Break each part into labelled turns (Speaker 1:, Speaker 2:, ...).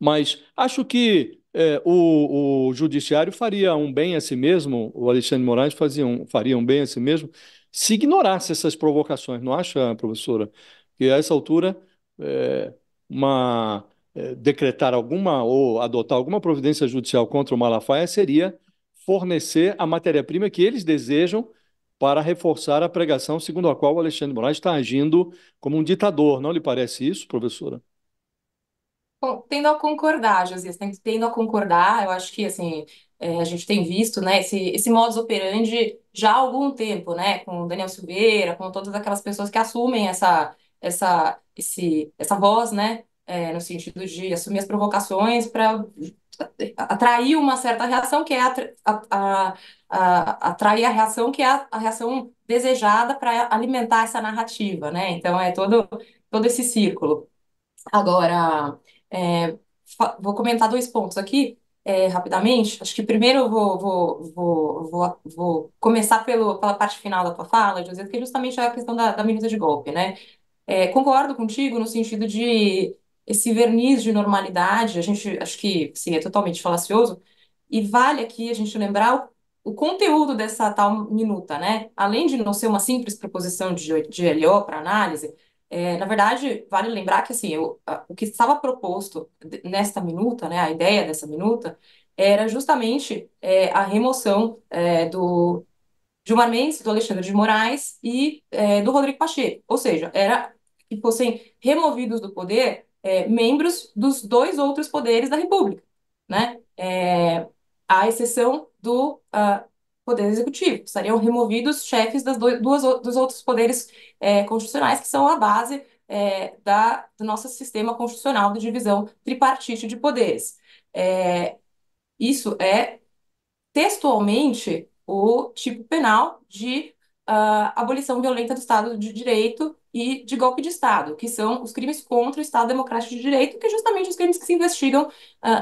Speaker 1: Mas acho que o judiciário faria um bem a si mesmo, o Alexandre de Moraes faria um bem a si mesmo, se ignorasse essas provocações, não acha, professora? Que a essa altura, é, decretar alguma ou adotar alguma providência judicial contra o Malafaia seria fornecer a matéria-prima que eles desejam para reforçar a pregação segundo a qual o Alexandre de Moraes está agindo como um ditador. Não lhe parece isso, professora?
Speaker 2: Bom, tendo a concordar, Josias, tendo a concordar, eu acho que assim, a gente tem visto, né, esse modus operandi já há algum tempo, né, com o Daniel Silveira, com todas aquelas pessoas que assumem essa voz, né, no sentido de assumir as provocações para atrair uma certa reação, que é atrair a reação que é a reação desejada para alimentar essa narrativa, né? Então é todo esse círculo. Agora, é, vou comentar dois pontos aqui, rapidamente. Acho que primeiro eu vou começar pela parte final da tua fala, José, que é justamente a questão da minuta de golpe, né? Concordo contigo no sentido de esse verniz de normalidade, a gente acho que sim, é totalmente falacioso, e vale aqui a gente lembrar o conteúdo dessa tal minuta, né? Além de não ser uma simples proposição de LO para análise, na verdade, vale lembrar que assim, o que estava proposto nesta minuta, né, a ideia dessa minuta, era justamente a remoção do Gilmar Mendes, do Alexandre de Moraes e do Rodrigo Pacheco. Ou seja, era que fossem removidos do poder membros dos dois outros poderes da República, né? À exceção do Poder Executivo. Estariam removidos chefes dos outros poderes constitucionais, que são a base do nosso sistema constitucional de divisão tripartite de poderes. Isso é textualmente o tipo penal de abolição violenta do Estado de Direito e de golpe de Estado, que são os crimes contra o Estado Democrático de Direito, que é justamente os crimes que se investigam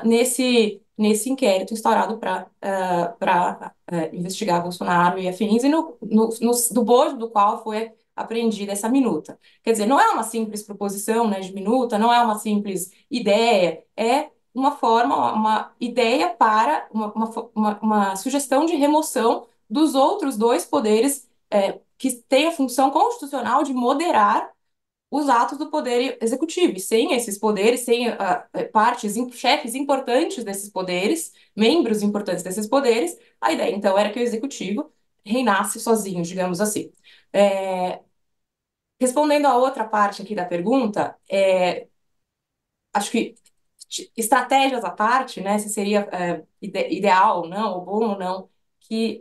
Speaker 2: nesse inquérito instaurado para investigar Bolsonaro e afins, e do bojo do qual foi apreendida essa minuta. Quer dizer, não é uma simples proposição, né, de minuta, não é uma simples ideia, é uma forma, uma ideia para uma sugestão de remoção dos outros dois poderes que têm a função constitucional de moderar os atos do poder executivo. E sem esses poderes, sem chefes importantes desses poderes, membros importantes desses poderes, a ideia então era que o executivo reinasse sozinho, digamos assim. É, Respondendo à outra parte aqui da pergunta, acho que estratégias à parte, né, se seria ideal ou não, ou bom ou não, que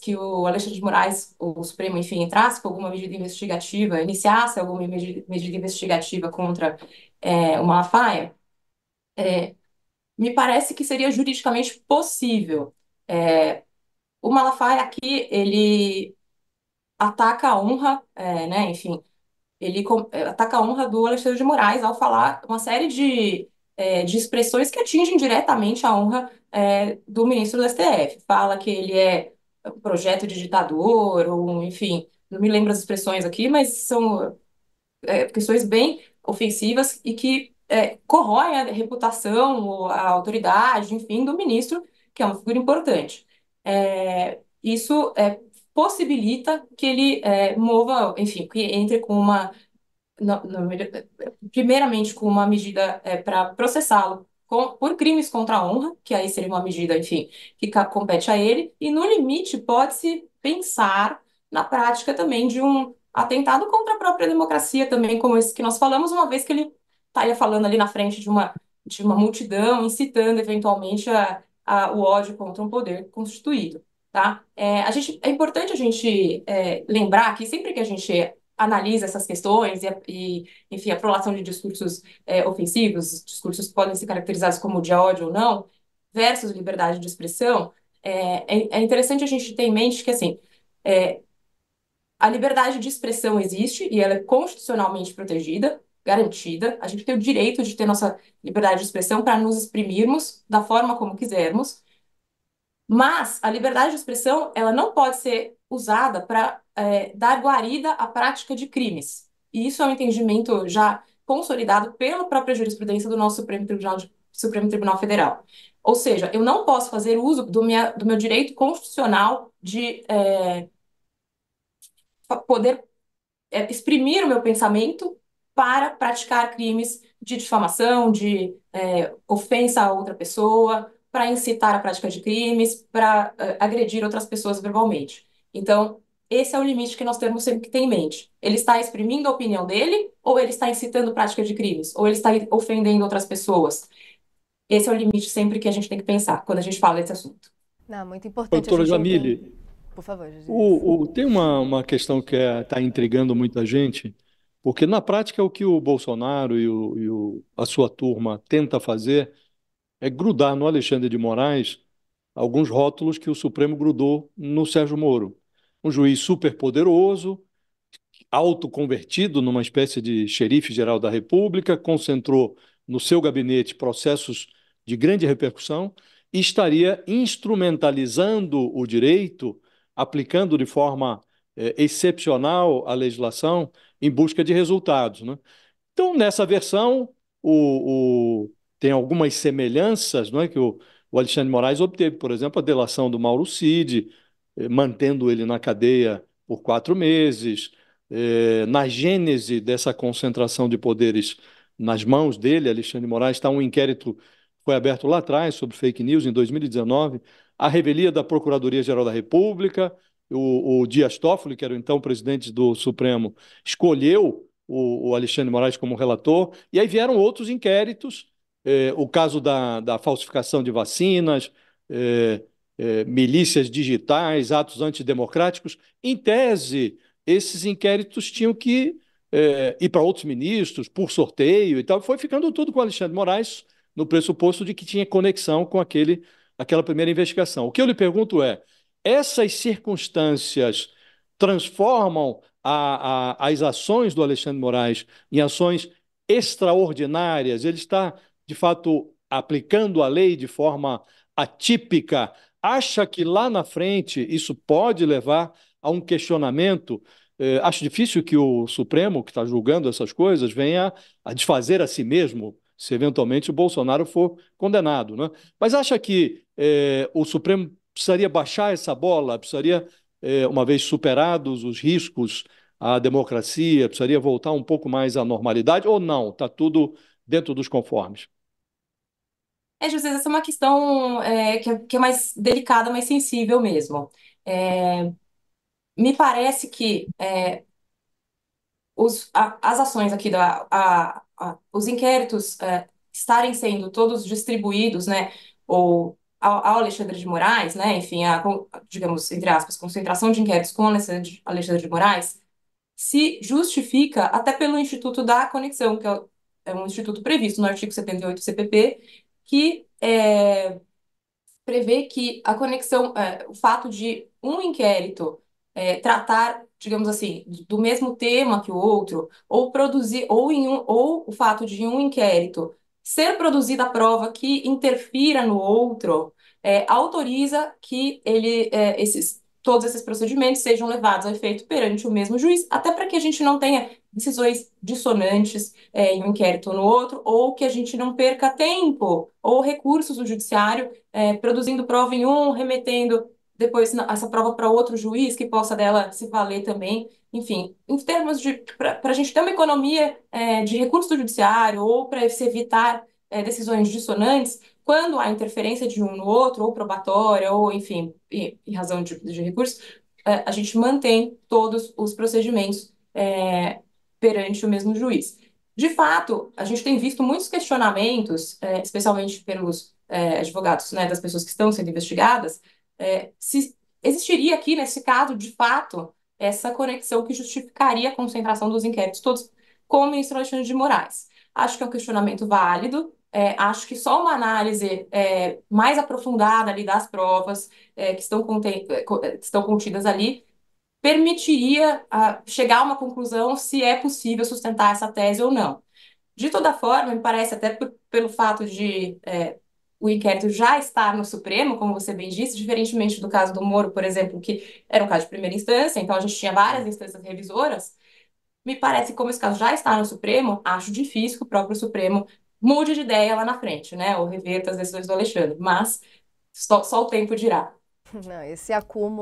Speaker 2: que o Alexandre de Moraes, o Supremo, enfim, entrasse com alguma medida investigativa, iniciasse alguma medida investigativa contra o Malafaia, me parece que seria juridicamente possível. O Malafaia aqui, ele ataca a honra, né, enfim, ataca a honra do Alexandre de Moraes ao falar uma série de expressões que atingem diretamente a honra do ministro do STF. Fala que ele é um projeto de ditador, ou enfim, não me lembro as expressões aqui, mas são questões bem ofensivas e que corroem a reputação, ou a autoridade, enfim, do ministro, que é uma figura importante. Isso possibilita que ele mova, enfim, que entre com uma primeiramente com uma medida para processá-lo por crimes contra a honra, que aí seria uma medida, enfim, que compete a ele, e no limite pode-se pensar na prática também de um atentado contra a própria democracia, também como esse que nós falamos, uma vez que ele estaria falando ali na frente de uma multidão, incitando eventualmente o ódio contra um poder constituído. Tá? É importante a gente lembrar que sempre que a gente analisa essas questões enfim, a prolação de discursos ofensivos, discursos que podem ser caracterizados como de ódio ou não, versus liberdade de expressão, é interessante a gente ter em mente que, assim, é, a liberdade de expressão existe e ela é constitucionalmente protegida, garantida. A gente tem o direito de ter nossa liberdade de expressão para nos exprimirmos da forma como quisermos, mas a liberdade de expressão, ela não pode ser usada para dar guarida à prática de crimes. E isso é um entendimento já consolidado pela própria jurisprudência do nosso Supremo Tribunal Federal. Ou seja, eu não posso fazer uso do meu direito constitucional de poder exprimir o meu pensamento para praticar crimes de difamação, de ofensa a outra pessoa, para incitar a prática de crimes, para agredir outras pessoas verbalmente. Então, esse é o limite que nós temos sempre que ter em mente. Ele está exprimindo a opinião dele, ou ele está incitando prática de crimes, ou ele está ofendendo outras pessoas. Esse é o limite sempre que a gente tem que pensar quando a gente fala desse assunto.
Speaker 3: Não, muito importante a
Speaker 1: Doutora
Speaker 3: gente entender.
Speaker 1: Jamile,
Speaker 3: Por favor, Josias.
Speaker 1: tem uma questão que está intrigando muita gente, porque na prática o que o Bolsonaro a sua turma tenta fazer é grudar no Alexandre de Moraes alguns rótulos que o Supremo grudou no Sérgio Moro. Um juiz superpoderoso, autoconvertido numa espécie de xerife geral da República, concentrou no seu gabinete processos de grande repercussão e estaria instrumentalizando o direito, aplicando de forma excepcional a legislação em busca de resultados, né? Então, nessa versão, tem algumas semelhanças, não é, que o Alexandre de Moraes obteve, por exemplo, a delação do Mauro Cid, mantendo ele na cadeia por 4 meses. Na gênese dessa concentração de poderes nas mãos dele, Alexandre de Moraes, está um inquérito que foi aberto lá atrás sobre fake news, em 2019, a revelia da Procuradoria-Geral da República, o Dias Toffoli, que era o então presidente do Supremo, escolheu o Alexandre de Moraes como relator, e aí vieram outros inquéritos, o caso da falsificação de vacinas, milícias digitais, atos antidemocráticos. Em tese, esses inquéritos tinham que ir para outros ministros, por sorteio e tal. Foi ficando tudo com o Alexandre de Moraes, no pressuposto de que tinha conexão com aquela primeira investigação. O que eu lhe pergunto é: essas circunstâncias transformam as ações do Alexandre de Moraes em ações extraordinárias? Ele está, de fato, aplicando a lei de forma atípica? Acha que lá na frente isso pode levar a um questionamento? Acho difícil que o Supremo, que está julgando essas coisas, venha a desfazer a si mesmo, se eventualmente o Bolsonaro for condenado, né? Mas acha que o Supremo precisaria baixar essa bola, precisaria, uma vez superados os riscos à democracia, precisaria voltar um pouco mais à normalidade, ou não? Está tudo dentro dos conformes?
Speaker 2: José, essa é uma questão que é mais delicada, mais sensível mesmo. É, Me parece que as ações aqui, os inquéritos estarem sendo todos distribuídos, né, ou ao Alexandre de Moraes, né, enfim, digamos, entre aspas, concentração de inquéritos com Alexandre de Moraes, se justifica até pelo Instituto da Conexão, que é um instituto previsto no artigo 78 do CPP, que prevê que a conexão, o fato de um inquérito tratar, digamos assim, do mesmo tema que o outro, ou produzir, ou o fato de um inquérito ser produzida a prova que interfira no outro, autoriza que todos esses procedimentos sejam levados a efeito perante o mesmo juiz, até para que a gente não tenha decisões dissonantes em um inquérito ou no outro, ou que a gente não perca tempo ou recursos no judiciário produzindo prova em um, remetendo depois essa prova para outro juiz que possa dela se valer também. Enfim, em termos de para a gente ter uma economia de recurso do judiciário ou para se evitar decisões dissonantes, quando há interferência de um no outro, ou probatória, ou enfim, em razão de recurso, a gente mantém todos os procedimentos perante o mesmo juiz. De fato, a gente tem visto muitos questionamentos, especialmente pelos advogados, né, das pessoas que estão sendo investigadas, se existiria aqui, nesse caso, de fato, essa conexão que justificaria a concentração dos inquéritos todos com o ministro Alexandre de Moraes. Acho que é um questionamento válido, acho que só uma análise mais aprofundada ali das provas que estão contidas ali permitiria chegar a uma conclusão se é possível sustentar essa tese ou não. De toda forma, me parece, até pelo fato de o inquérito já estar no Supremo, como você bem disse, diferentemente do caso do Moro, por exemplo, que era um caso de primeira instância, então a gente tinha várias instâncias revisoras, Me parece que, como esse caso já está no Supremo, acho difícil que o próprio Supremo mude de ideia lá na frente, né? Ou reverta as decisões do Alexandre. Mas só o tempo dirá.
Speaker 3: Não, esse acúmulo